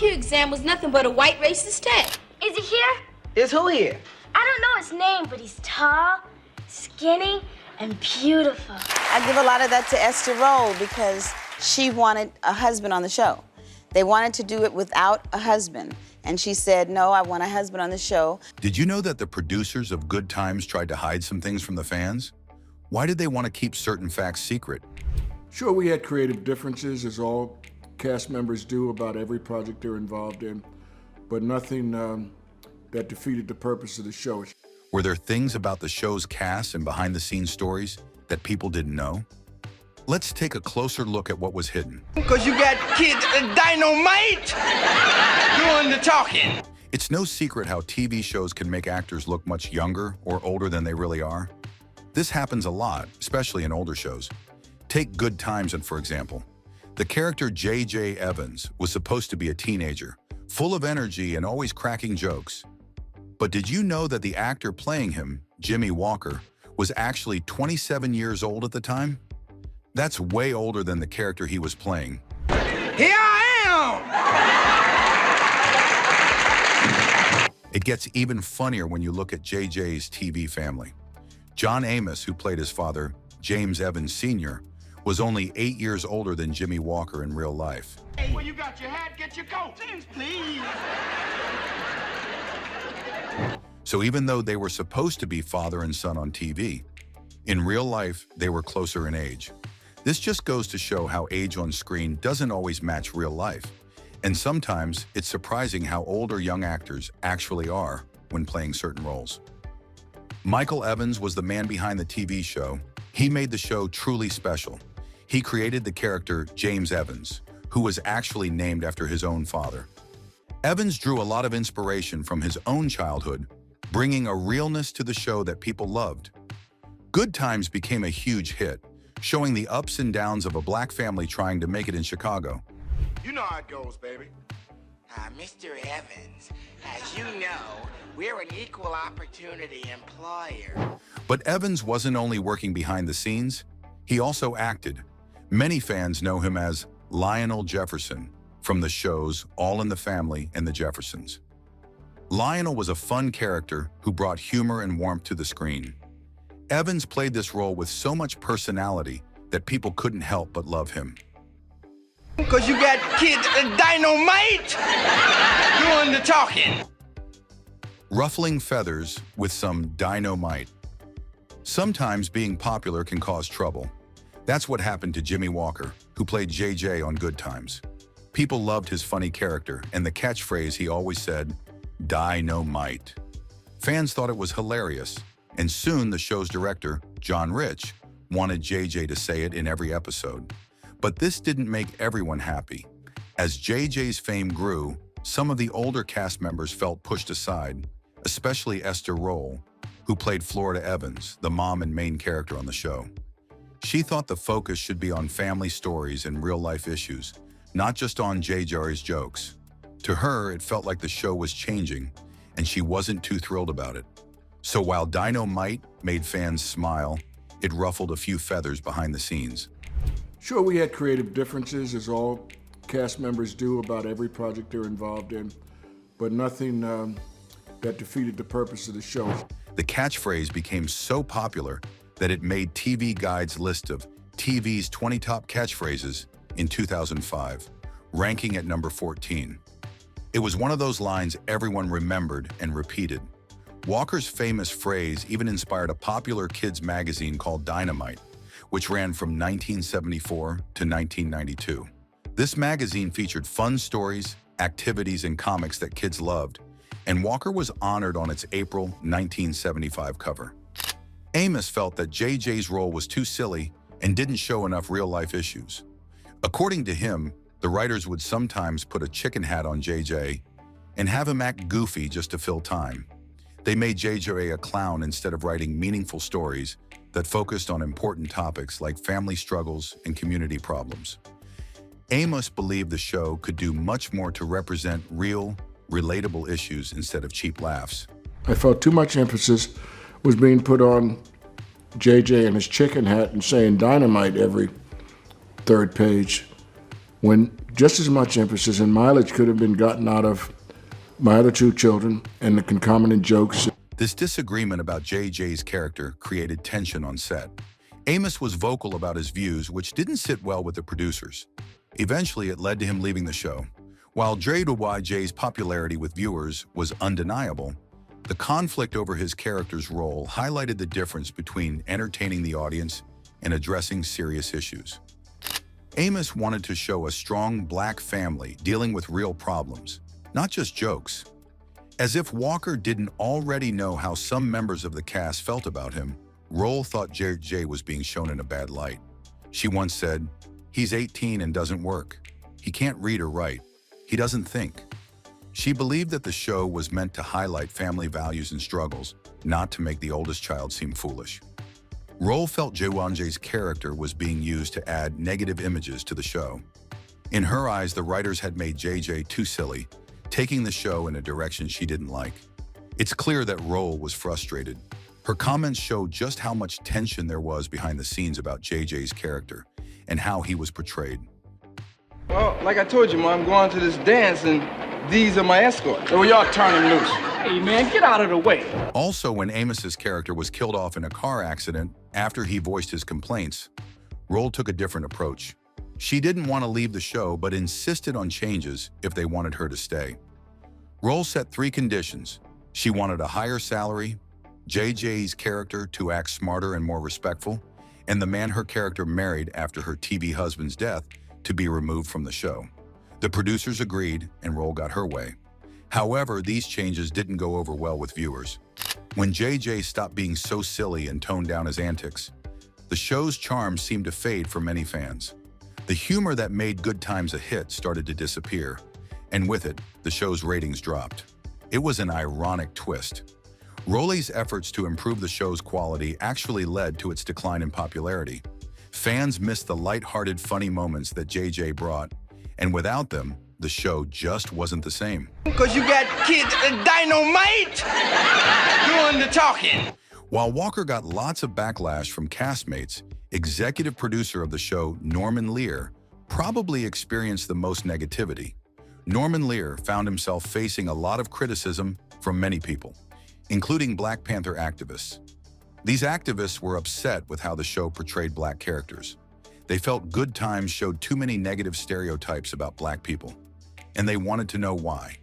IQ exam was nothing but a white racist test. Is he here? Is who here? I don't know his name, but he's tall, skinny, and beautiful. I give a lot of that to Esther Rolle because she wanted a husband on the show. They wanted to do it without a husband. And she said, no, I want a husband on the show. Did you know that the producers of Good Times tried to hide some things from the fans? Why did they want to keep certain facts secret? Sure, we had creative differences, as all cast members do about every project they're involved in, but nothing that defeated the purpose of the show. Were there things about the show's cast and behind-the-scenes stories that people didn't know? Let's take a closer look at what was hidden. Because you got kids Dynomite doing the talking. It's no secret how TV shows can make actors look much younger or older than they really are. This happens a lot, especially in older shows. Take Good Times, for example. The character J.J. Evans was supposed to be a teenager, full of energy and always cracking jokes. But did you know that the actor playing him, Jimmie Walker, was actually 27 years old at the time? That's way older than the character he was playing. Here I am! It gets even funnier when you look at JJ's TV family. John Amos, who played his father, James Evans Sr., was only 8 years older than Jimmie Walker in real life. Hey, well, you got your hat, get your coat. Please. So even though they were supposed to be father and son on TV, in real life, they were closer in age. This just goes to show how age on screen doesn't always match real life. And sometimes it's surprising how old or young actors actually are when playing certain roles. Michael Evans was the man behind the TV show. He made the show truly special. He created the character James Evans, who was actually named after his own father. Evans drew a lot of inspiration from his own childhood, bringing a realness to the show that people loved. Good Times became a huge hit, showing the ups and downs of a black family trying to make it in Chicago. You know how it goes, baby. Mr. Evans, as you know, we're an equal opportunity employer. But Evans wasn't only working behind the scenes, he also acted. Many fans know him as Lionel Jefferson from the shows All in the Family and The Jeffersons. Lionel was a fun character who brought humor and warmth to the screen. Evans played this role with so much personality that people couldn't help but love him. Because you got kids Dynomite doing the talking. Ruffling feathers with some dynamite. Sometimes being popular can cause trouble. That's what happened to Jimmie Walker, who played JJ on Good Times. People loved his funny character and the catchphrase he always said, Dynomite. Fans thought it was hilarious, and soon the show's director, John Rich, wanted JJ to say it in every episode. But this didn't make everyone happy. As JJ's fame grew, some of the older cast members felt pushed aside, especially Esther Rolle, who played Florida Evans, the mom and main character on the show. She thought the focus should be on family stories and real-life issues, not just on JJ's jokes. To her, it felt like the show was changing, and she wasn't too thrilled about it. So while Dynomite made fans smile, it ruffled a few feathers behind the scenes. Sure, we had creative differences, as all cast members do about every project they're involved in, but nothing that defeated the purpose of the show. The catchphrase became so popular that it made TV Guide's list of TV's 20 top catchphrases in 2005, ranking at number 14. It was one of those lines everyone remembered and repeated. Walker's famous phrase even inspired a popular kids magazine called Dynomite, which ran from 1974 to 1992. This magazine featured fun stories, activities, and comics that kids loved, and Walker was honored on its April 1975 cover. Amos felt that JJ's role was too silly and didn't show enough real-life issues. According to him, the writers would sometimes put a chicken hat on JJ and have him act goofy just to fill time. They made JJ a clown instead of writing meaningful stories that focused on important topics like family struggles and community problems. Amos believed the show could do much more to represent real, relatable issues instead of cheap laughs. I felt too much emphasis was being put on JJ and his chicken hat and saying Dynomite every third page. when just as much emphasis and mileage could have been gotten out of my other two children and the concomitant jokes. This disagreement about JJ's character created tension on set. Amos was vocal about his views, which didn't sit well with the producers. Eventually, it led to him leaving the show. While JJ's popularity with viewers was undeniable, the conflict over his character's role highlighted the difference between entertaining the audience and addressing serious issues. Amos wanted to show a strong black family dealing with real problems, not just jokes. As if Walker didn't already know how some members of the cast felt about him, Rolle thought JJ was being shown in a bad light. She once said, "He's 18 and doesn't work. He can't read or write. He doesn't think." She believed that the show was meant to highlight family values and struggles, not to make the oldest child seem foolish. Rolle felt JJ's character was being used to add negative images to the show. In her eyes, the writers had made JJ too silly, taking the show in a direction she didn't like. It's clear that Rolle was frustrated. Her comments showed just how much tension there was behind the scenes about JJ's character and how he was portrayed. Well, like I told you, Ma, I'm going to this dance, and these are my escorts. Well, y'all turn him loose. Hey, man, get out of the way. Also, when Amos's character was killed off in a car accident after he voiced his complaints, Rolle took a different approach. She didn't want to leave the show, but insisted on changes if they wanted her to stay. Rolle set 3 conditions. She wanted a higher salary, JJ's character to act smarter and more respectful, and the man her character married after her TV husband's death to be removed from the show. The producers agreed, and Rolle got her way. However, these changes didn't go over well with viewers. When JJ stopped being so silly and toned down his antics, the show's charm seemed to fade for many fans. The humor that made Good Times a hit started to disappear, and with it, the show's ratings dropped. It was an ironic twist. Rolle's efforts to improve the show's quality actually led to its decline in popularity. Fans missed the light-hearted, funny moments that JJ brought, and without them, the show just wasn't the same. Because you got kids Dynomite doing the talking. While Walker got lots of backlash from castmates, executive producer of the show, Norman Lear, probably experienced the most negativity. Norman Lear found himself facing a lot of criticism from many people, including Black Panther activists. These activists were upset with how the show portrayed black characters. They felt Good Times showed too many negative stereotypes about black people, and they wanted to know why.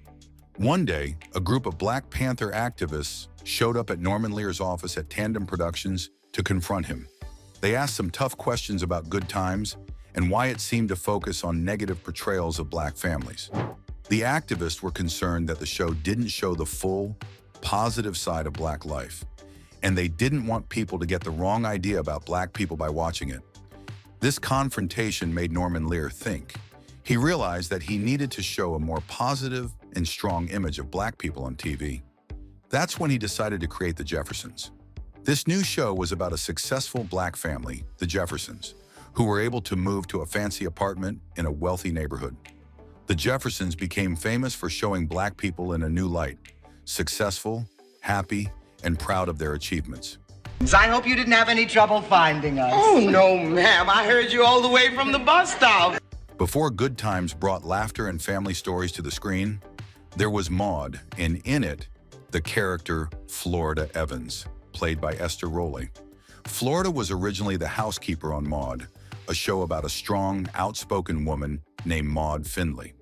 One day, a group of Black Panther activists showed up at Norman Lear's office at Tandem Productions to confront him. They asked some tough questions about Good Times and why it seemed to focus on negative portrayals of black families. The activists were concerned that the show didn't show the full, positive side of black life, and they didn't want people to get the wrong idea about black people by watching it. This confrontation made Norman Lear think. He realized that he needed to show a more positive and strong image of black people on TV. That's when he decided to create The Jeffersons. This new show was about a successful black family, the Jeffersons, who were able to move to a fancy apartment in a wealthy neighborhood. The Jeffersons became famous for showing black people in a new light, successful, happy, and proud of their achievements. I hope you didn't have any trouble finding us. Oh, no, ma'am. I heard you all the way from the bus stop. Before Good Times brought laughter and family stories to the screen, there was Maude, and in it, the character Florida Evans, played by Esther Rolle. Florida was originally the housekeeper on Maude, a show about a strong, outspoken woman named Maude Findlay.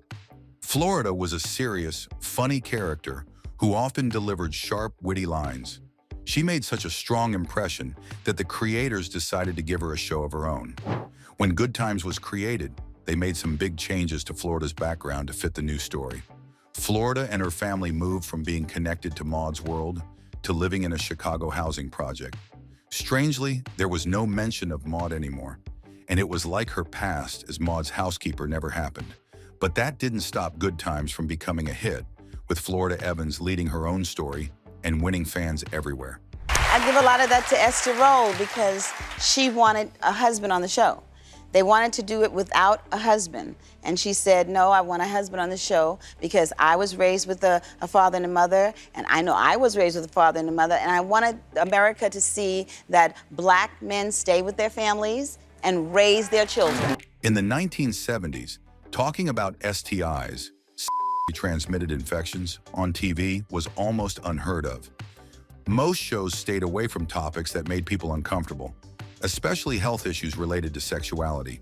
Florida was a serious, funny character who often delivered sharp, witty lines. She made such a strong impression that the creators decided to give her a show of her own. When Good Times was created, they made some big changes to Florida's background to fit the new story. Florida and her family moved from being connected to Maude's world to living in a Chicago housing project. Strangely, there was no mention of Maude anymore, and it was like her past as Maude's housekeeper never happened. But that didn't stop Good Times from becoming a hit, with Florida Evans leading her own story and winning fans everywhere. I give a lot of that to Esther Rolle because she wanted a husband on the show. They wanted to do it without a husband. And she said, no, I want a husband on the show because I was raised with a father and a mother, and I know I was raised with a father and a mother, and I wanted America to see that black men stay with their families and raise their children. In the 1970s, Talking about STIs, transmitted infections, on TV was almost unheard of. Most shows stayed away from topics that made people uncomfortable, especially health issues related to sexuality.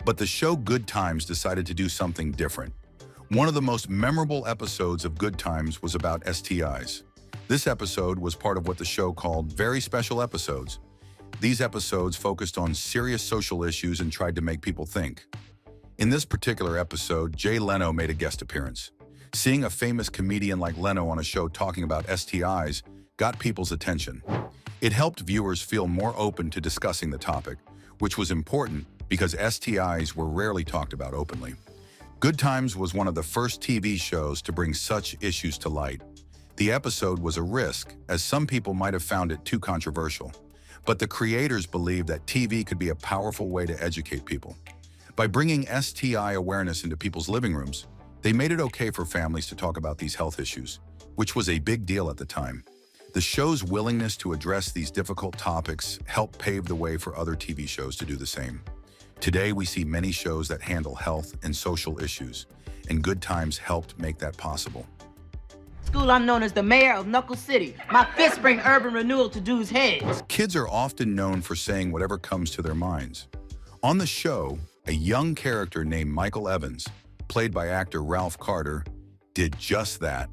But the show Good Times decided to do something different. One of the most memorable episodes of Good Times was about STIs. This episode was part of what the show called Very Special Episodes. These episodes focused on serious social issues and tried to make people think. In this particular episode, Jay Leno made a guest appearance. Seeing a famous comedian like Leno on a show talking about STIs got people's attention. It helped viewers feel more open to discussing the topic, which was important because STIs were rarely talked about openly. Good Times was one of the first TV shows to bring such issues to light. The episode was a risk, as some people might have found it too controversial. But the creators believed that TV could be a powerful way to educate people. By bringing STI awareness into people's living rooms, they made it okay for families to talk about these health issues, which was a big deal at the time. The show's willingness to address these difficult topics helped pave the way for other TV shows to do the same. Today, we see many shows that handle health and social issues, and Good Times helped make that possible. School, I'm known as the mayor of Knuckle City. My fists bring urban renewal to dudes' heads. Kids are often known for saying whatever comes to their minds. On the show, a young character named Michael Evans, played by actor Ralph Carter, did just that.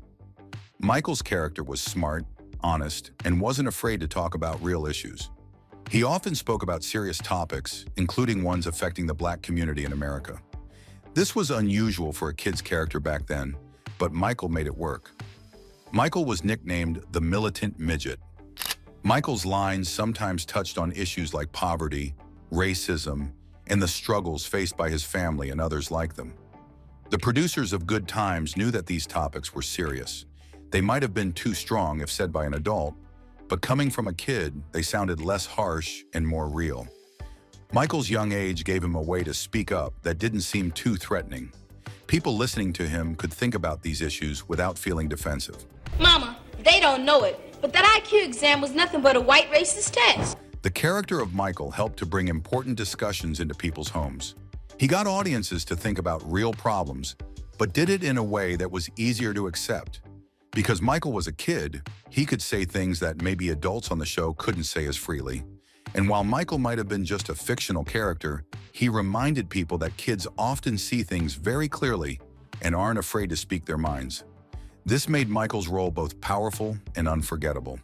Michael's character was smart, honest, and wasn't afraid to talk about real issues. He often spoke about serious topics, including ones affecting the Black community in America. This was unusual for a kid's character back then, but Michael made it work. Michael was nicknamed the Militant Midget. Michael's lines sometimes touched on issues like poverty, racism, and the struggles faced by his family and others like them. The producers of Good Times knew that these topics were serious. They might have been too strong if said by an adult, but coming from a kid, they sounded less harsh and more real. Michael's young age gave him a way to speak up that didn't seem too threatening. People listening to him could think about these issues without feeling defensive. Mama, they don't know it, but that IQ exam was nothing but a white racist test. The character of Michael helped to bring important discussions into people's homes. He got audiences to think about real problems, but did it in a way that was easier to accept. Because Michael was a kid, he could say things that maybe adults on the show couldn't say as freely. And while Michael might have been just a fictional character, he reminded people that kids often see things very clearly and aren't afraid to speak their minds. This made Michael's role both powerful and unforgettable.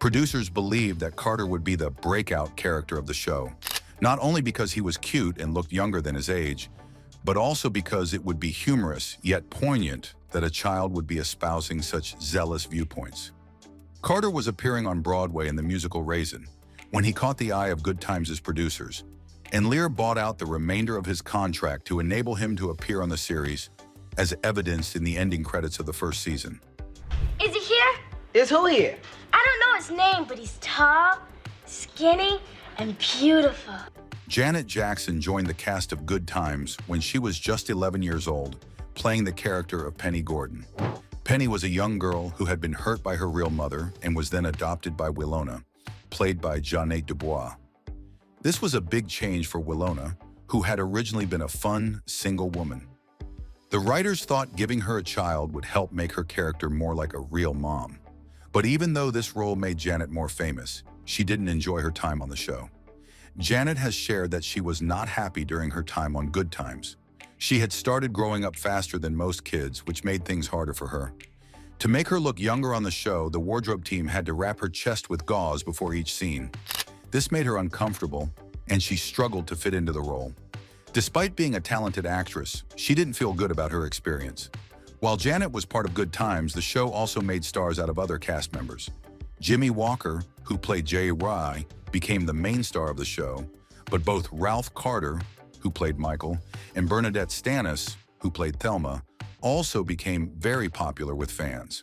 Producers believed that Carter would be the breakout character of the show, not only because he was cute and looked younger than his age, but also because it would be humorous yet poignant that a child would be espousing such zealous viewpoints. Carter was appearing on Broadway in the musical Raisin when he caught the eye of Good Times' producers, and Lear bought out the remainder of his contract to enable him to appear on the series, as evidenced in the ending credits of the first season. Is he here? Is who here? I don't know his name, but he's tall, skinny, and beautiful. Janet Jackson joined the cast of Good Times when she was just 11 years old, playing the character of Penny Gordon. Penny was a young girl who had been hurt by her real mother and was then adopted by Willona, played by Jeanette Dubois. This was a big change for Willona, who had originally been a fun, single woman. The writers thought giving her a child would help make her character more like a real mom. But even though this role made Janet more famous, she didn't enjoy her time on the show. Janet has shared that she was not happy during her time on Good Times. She had started growing up faster than most kids, which made things harder for her. To make her look younger on the show, the wardrobe team had to wrap her chest with gauze before each scene. This made her uncomfortable, and she struggled to fit into the role. Despite being a talented actress, she didn't feel good about her experience. While Janet was part of Good Times, the show also made stars out of other cast members. Jimmie Walker, who played Jay Rye, became the main star of the show, but both Ralph Carter, who played Michael, and Bernadette Stanis, who played Thelma, also became very popular with fans.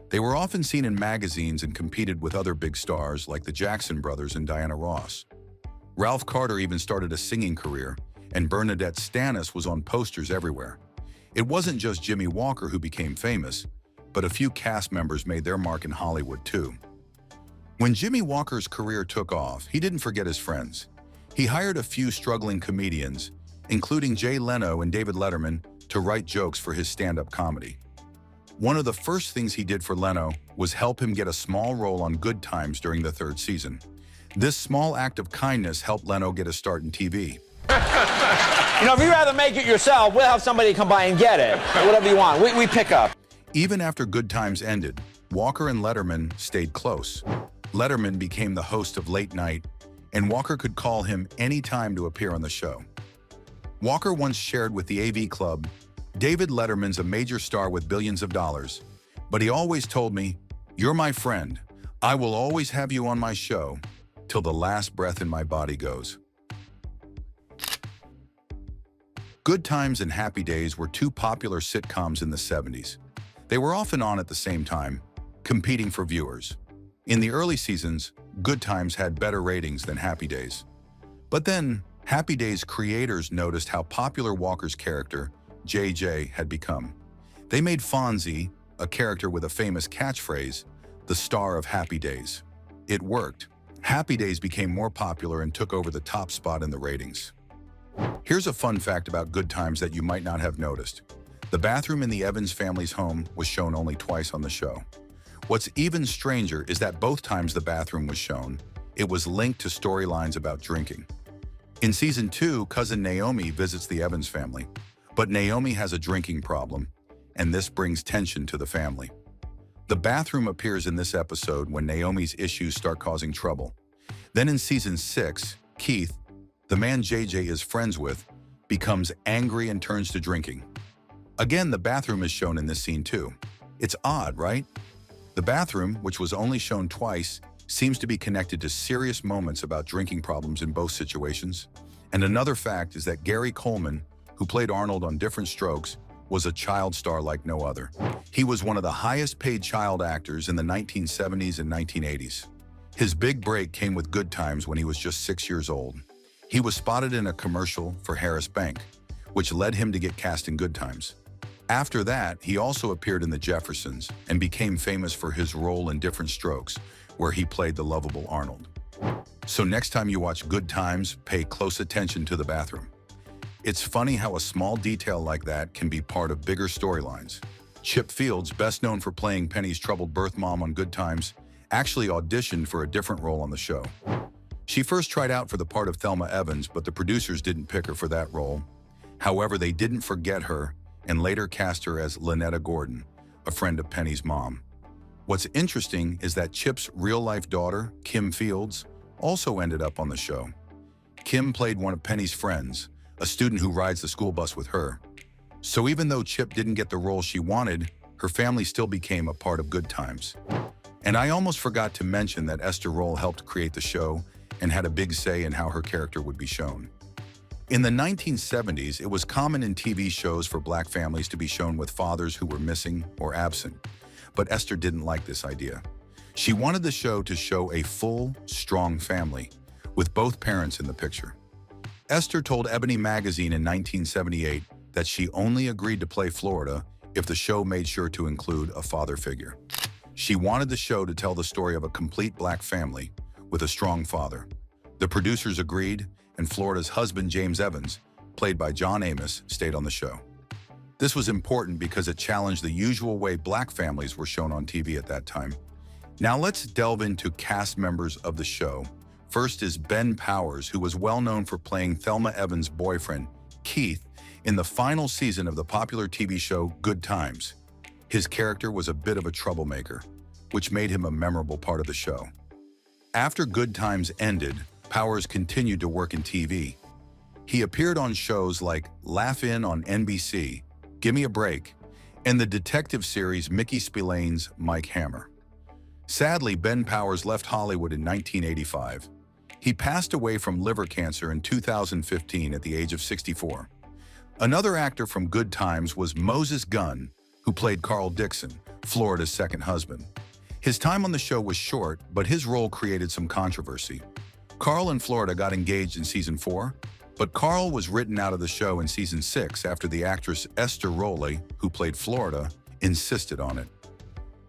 They were often seen in magazines and competed with other big stars like the Jackson brothers and Diana Ross. Ralph Carter even started a singing career, and Bernadette Stanis was on posters everywhere. It wasn't just Jimmie Walker who became famous, but a few cast members made their mark in Hollywood too. When Jimmie Walker's career took off, he didn't forget his friends. He hired a few struggling comedians including Jay Leno and David Letterman, to write jokes for his stand-up comedy. One of the first things he did for Leno was help him get a small role on Good Times during the 3rd season. This small act of kindness helped Leno get a start in TV. You know, if you'd rather make it yourself, we'll have somebody come by and get it. Whatever you want, we pick up. Even after Good Times ended, Walker and Letterman stayed close. Letterman became the host of Late Night, and Walker could call him any time to appear on the show. Walker once shared with the AV Club, "David Letterman's a major star with billions of dollars, but he always told me, 'You're my friend. I will always have you on my show till the last breath in my body goes.'" Good Times and Happy Days were two popular sitcoms in the 70s. They were often on at the same time, competing for viewers. In the early seasons, Good Times had better ratings than Happy Days. But then, Happy Days creators noticed how popular Walker's character, JJ, had become. They made Fonzie, a character with a famous catchphrase, the star of Happy Days. It worked. Happy Days became more popular and took over the top spot in the ratings. Here's a fun fact about Good Times that you might not have noticed. The bathroom in the Evans family's home was shown only twice on the show. What's even stranger is that both times the bathroom was shown, it was linked to storylines about drinking. In season 2, cousin Naomi visits the Evans family, but Naomi has a drinking problem, and this brings tension to the family. The bathroom appears in this episode when Naomi's issues start causing trouble. Then in season 6, Keith, the man JJ is friends with, becomes angry and turns to drinking. Again, the bathroom is shown in this scene too. It's odd, right? The bathroom, which was only shown twice, seems to be connected to serious moments about drinking problems in both situations. And another fact is that Gary Coleman, who played Arnold on Different Strokes, was a child star like no other. He was one of the highest paid child actors in the 1970s and 1980s. His big break came with Good Times when he was just 6 years old. He was spotted in a commercial for Harris Bank, which led him to get cast in Good Times. After that, he also appeared in The Jeffersons and became famous for his role in Different Strokes, where he played the lovable Arnold. So next time you watch Good Times, pay close attention to the bathroom. It's funny how a small detail like that can be part of bigger storylines. Chip Fields, best known for playing Penny's troubled birth mom on Good Times, actually auditioned for a different role on the show. She first tried out for the part of Thelma Evans, but the producers didn't pick her for that role. However, they didn't forget her and later cast her as Lynetta Gordon, a friend of Penny's mom. What's interesting is that Chip's real-life daughter, Kim Fields, also ended up on the show. Kim played one of Penny's friends, a student who rides the school bus with her. So even though Chip didn't get the role she wanted, her family still became a part of Good Times. And I almost forgot to mention that Esther Rolle helped create the show and had a big say in how her character would be shown. In the 1970s, it was common in TV shows for black families to be shown with fathers who were missing or absent. But Esther didn't like this idea. She wanted the show to show a full, strong family, with both parents in the picture. Esther told Ebony magazine in 1978 that she only agreed to play Florida if the show made sure to include a father figure. She wanted the show to tell the story of a complete black family with a strong father. The producers agreed, and Florida's husband, James Evans, played by John Amos, stayed on the show. This was important because it challenged the usual way black families were shown on TV at that time. Now let's delve into cast members of the show. First is Ben Powers, who was well known for playing Thelma Evans' boyfriend, Keith, in the final season of the popular TV show Good Times. His character was a bit of a troublemaker, which made him a memorable part of the show. After Good Times ended, Powers continued to work in TV. He appeared on shows like Laugh In on NBC, Gimme a Break, and the detective series Mickey Spillane's Mike Hammer. Sadly, Ben Powers left Hollywood in 1985. He passed away from liver cancer in 2015 at the age of 64. Another actor from Good Times was Moses Gunn, who played Carl Dixon, Florida's second husband. His time on the show was short, but his role created some controversy. Carl and Florida got engaged in season 4, but Carl was written out of the show in season 6 after the actress Esther Rolle, who played Florida, insisted on it.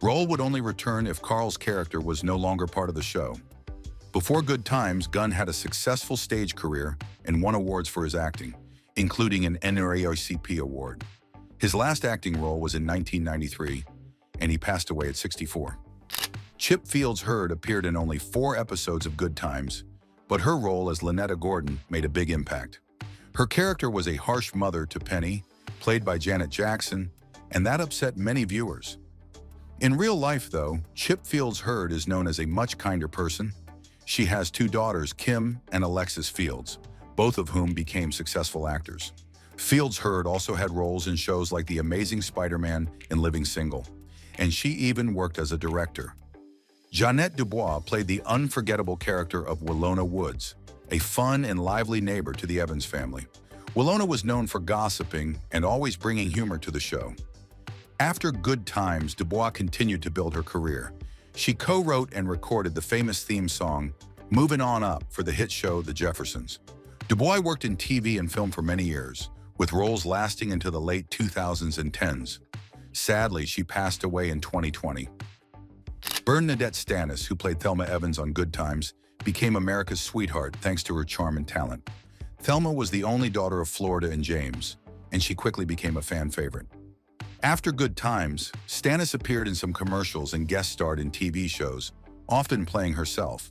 Rolle would only return if Carl's character was no longer part of the show. Before Good Times, Gunn had a successful stage career and won awards for his acting, including an NRACP award. His last acting role was in 1993, and he passed away at 64. Chip Fields-Hurd appeared in only 4 episodes of Good Times, but her role as Lynetta Gordon made a big impact. Her character was a harsh mother to Penny, played by Janet Jackson, and that upset many viewers. In real life, though, Chip Fields-Hurd is known as a much kinder person. She has 2 daughters, Kim and Alexis Fields, both of whom became successful actors. Fields-Hurd also had roles in shows like The Amazing Spider-Man and Living Single, and she even worked as a director. Jeanette Dubois played the unforgettable character of Willona Woods, a fun and lively neighbor to the Evans family. Willona was known for gossiping and always bringing humor to the show. After Good Times, Dubois continued to build her career. She co-wrote and recorded the famous theme song, Movin' On Up, for the hit show The Jeffersons. Dubois worked in TV and film for many years, with roles lasting into the late 2000s and 10s. Sadly, she passed away in 2020. Bernadette Stanis, who played Thelma Evans on Good Times, became America's sweetheart thanks to her charm and talent. Thelma was the only daughter of Florida and James, and she quickly became a fan favorite. After Good Times, Stanis appeared in some commercials and guest starred in TV shows, often playing herself.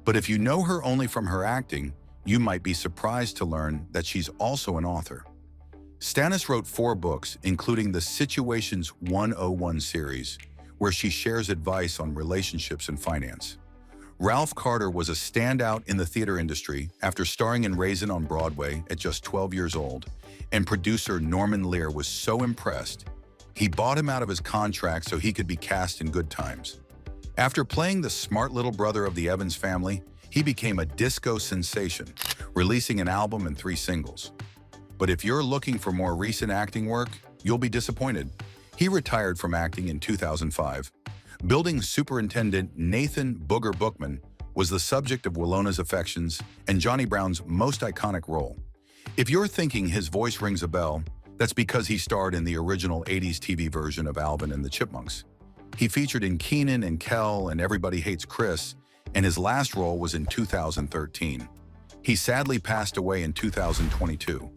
But if you know her only from her acting, you might be surprised to learn that she's also an author. Stanis wrote 4 books, including the Situations 101 series, where she shares advice on relationships and finance. Ralph Carter was a standout in the theater industry after starring in Raisin on Broadway at just 12 years old, and producer Norman Lear was so impressed, he bought him out of his contract so he could be cast in Good Times. After playing the smart little brother of the Evans family, he became a disco sensation, releasing an album and 3 singles. But if you're looking for more recent acting work, you'll be disappointed. He retired from acting in 2005. Building Superintendent Nathan Booger Bookman was the subject of Willona's affections and Johnny Brown's most iconic role. If you're thinking his voice rings a bell, that's because he starred in the original 80s TV version of Alvin and the Chipmunks. He featured in Kenan and Kel and Everybody Hates Chris, and his last role was in 2013. He sadly passed away in 2022.